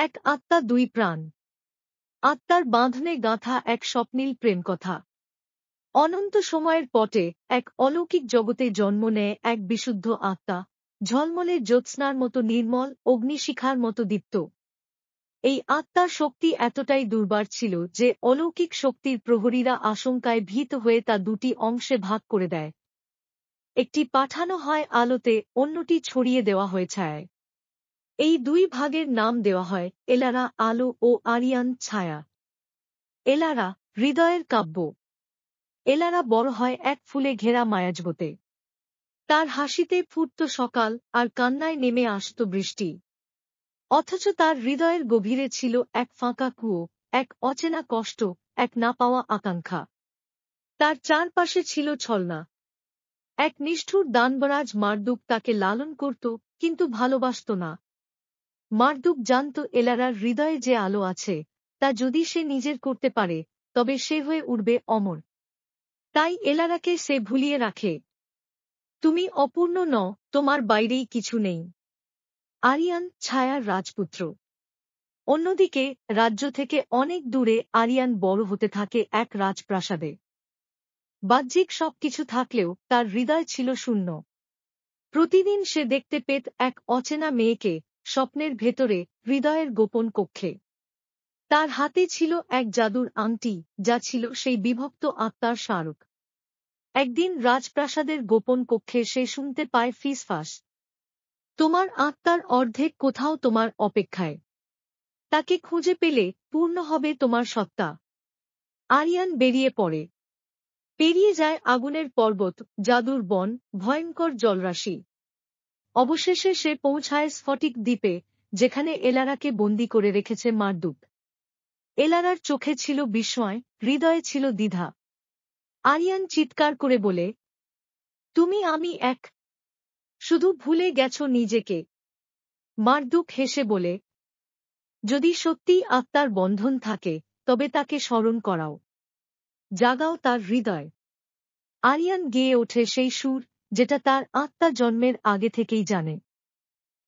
এক আত্মা দুই প্রাণ। আত্মার বাঁধনে গাঁথা এক স্বপ্নীল প্রেমকথা। অনন্ত সময়ের পটে এক অলৌকিক জগতে জন্ম নেয় এক বিশুদ্ধ আত্মা, ঝলমলে জ্যোৎস্নার মতো নির্মল, অগ্নিশিখার মতো দীপ্ত। এই আত্মার শক্তি এতটাই দুর্বার ছিল যে অলৌকিক শক্তির প্রহরীরা আশঙ্কায় ভীত হয়ে তা দুটি অংশে ভাগ করে দেয়। একটি পাঠানো হয় আলোতে, অন্যটি ছড়িয়ে দেওয়া হয় ছায়ায়। এই দুই ভাগের নাম দেওয়া হয় এলারা আলো ও আরিয়ান ছায়া। এলারা হৃদয়ের কাব্য। এলারা বড় হয় এক ফুলে ঘেরা মায়াজগতে। তার হাসিতে ফুটত সকাল, আর কান্নায় নেমে আসত বৃষ্টি। অথচ তার হৃদয়ের গভীরে ছিল এক ফাঁকা কুয়ো, এক অচেনা কষ্ট, এক না পাওয়া আকাঙ্ক্ষা। তার চারপাশে ছিল ছলনা। এক নিষ্ঠুর দানবরাজ মারদুক তাকে লালন করত, কিন্তু ভালোবাসত না। মারদুক জানত এলারার হৃদয়ে যে আলো আছে, তা যদি সে নিজের করতে পারে, তবে সে হয়ে উঠবে অমর। তাই এলারাকে সে ভুলিয়ে রাখে। তুমি অপূর্ণ নও, তোমার বাইরেই কিছু নেই। আরিয়ান ছায়ার রাজপুত্র। অন্যদিকে রাজ্য থেকে অনেক দূরে আরিয়ান বড় হতে থাকে এক রাজপ্রাসাদে। বাহ্যিক সবকিছু থাকলেও তার হৃদয় ছিল শূন্য। প্রতিদিন সে দেখতে পেত এক অচেনা মেয়েকে, স্বপ্নের ভেতরে, হৃদয়ের গোপন কক্ষে। তার হাতে ছিল এক জাদুর আংটি, যা ছিল সেই বিভক্ত আত্মার স্মারক। একদিন রাজপ্রাসাদের গোপন কক্ষে সে শুনতে পায় ফিসফাস। তোমার আত্মার অর্ধেক কোথাও তোমার অপেক্ষায়। তাকে খুঁজে পেলে পূর্ণ হবে তোমার সত্তা। আরিয়ান বেরিয়ে পড়ে। পেরিয়ে যায় আগুনের পর্বত, জাদুর বন, ভয়ঙ্কর জলরাশি। অবশেষে সে পৌঁছায় স্ফটিক দ্বীপে, যেখানে এলারাকে বন্দী করে রেখেছে মারদুক। এলারার চোখে ছিল বিস্ময়, হৃদয়ে ছিল দ্বিধা। আরিয়ান চিৎকার করে বলে, তুমি আমি এক। শুধু ভুলে গেছ নিজেকে। মারদুক হেসে বলে, যদি সত্যিই আত্মার বন্ধন থাকে, তবে তাকে স্মরণ করাও। জাগাও তার হৃদয়। আরিয়ান গেয়ে ওঠে সেই সুর, যেটা তার আত্মা জন্মের আগে থেকেই জানে।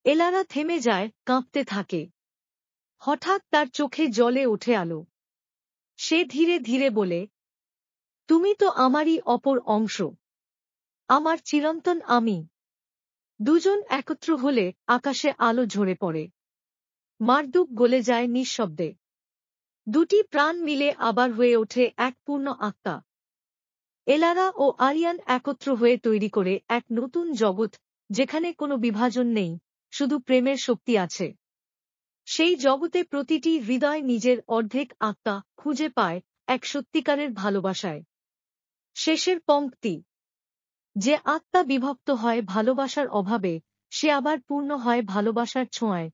এলারা থেমে যায়, কাঁপতে থাকে। হঠাৎ তার চোখে জ্বলে ওঠে আলো। সে ধীরে ধীরে বলে, তুমি তো আমারই অপর অংশ। আমার চিরন্তন আমি। দুজন একত্র হলে আকাশে আলো ঝরে পড়ে। মারদুক গলে যায় নিঃশব্দে। দুটি প্রাণ মিলে আবার হয়ে ওঠে এক পূর্ণ আত্মা। এলারা ও আরিয়ান একত্র হয়ে তৈরি করে এক নতুন জগৎ, যেখানে কোনো বিভাজন নেই, শুধু প্রেমের শক্তি আছে। সেই জগতে প্রতিটি হৃদয় নিজের অর্ধেক আত্মা খুঁজে পায় এক সত্যিকারের ভালোবাসায়। শেষের পংক্তি, যে আত্মা বিভক্ত হয় ভালোবাসার অভাবে, সে আবার পূর্ণ হয় ভালোবাসার ছোঁয়ায়।